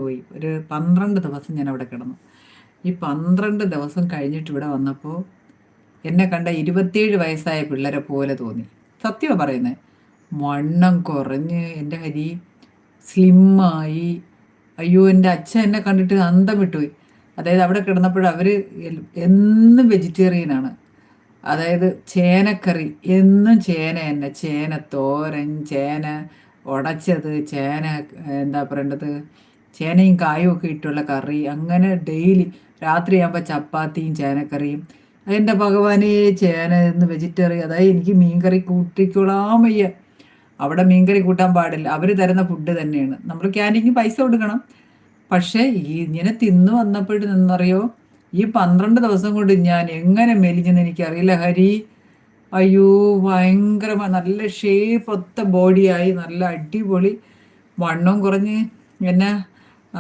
പോയി. ഒരു 12 ദിവസം ഞാൻ അവിടെ കിടന്നു. ഈ 12 ദിവസം കഴിഞ്ഞിട്ട് ഇവിടെ വന്നപ്പോൾ എന്നെ കണ്ട 27 വയസ്സായ പിള്ളേരെ പോലെ തോന്നി. സത്യമാണ് പറയുന്നത്. വണ്ണം കുറഞ്ഞ് എൻ്റെ ഹരി സ്ലിമ്മായി. അയ്യോ, എൻ്റെ അച്ഛൻ എന്നെ കണ്ടിട്ട് അന്തം വിട്ടുപോയി. അതായത് അവിടെ കിടന്നപ്പോൾ അവർ എന്നും വെജിറ്റേറിയനാണ്. അതായത് ചേനക്കറി എന്നും ചേന തന്നെ, ചേന തോരൻ, ചേന ഉടച്ചത്, ചേന എന്താ പറയേണ്ടത്, ചേനയും കായും ഒക്കെ ഇട്ടുള്ള കറി, അങ്ങനെ ഡെയിലി രാത്രിയാകുമ്പോൾ ചപ്പാത്തിയും ചേനക്കറിയും. എൻ്റെ ഭഗവാനെ, ചേന എന്ന് വെജിറ്റേറിയൻ. അതായത് എനിക്ക് മീൻകറി കൂട്ടിക്കൊള്ളാൻ വയ്യ. അവിടെ മീൻകറി കൂട്ടാൻ പാടില്ല. അവർ തരുന്ന ഫുഡ് തന്നെയാണ്. നമ്മൾ ക്യാൻറ്റീനിൽ പൈസ കൊടുക്കണം. പക്ഷേ ഇങ്ങനെ തിന്നു വന്നപ്പോഴും നിന്നറിയോ, ഈ 12 ദിവസം കൊണ്ട് ഞാൻ എങ്ങനെ മെലിഞ്ഞെന്ന് എനിക്കറിയില്ല ഹരി. അയ്യോ, ഭയങ്കരമായി നല്ല ഷേപ്പ് ഒത്ത ബോഡിയായി, നല്ല അടിപൊളി വണ്ണം കുറഞ്ഞ്. എന്നെ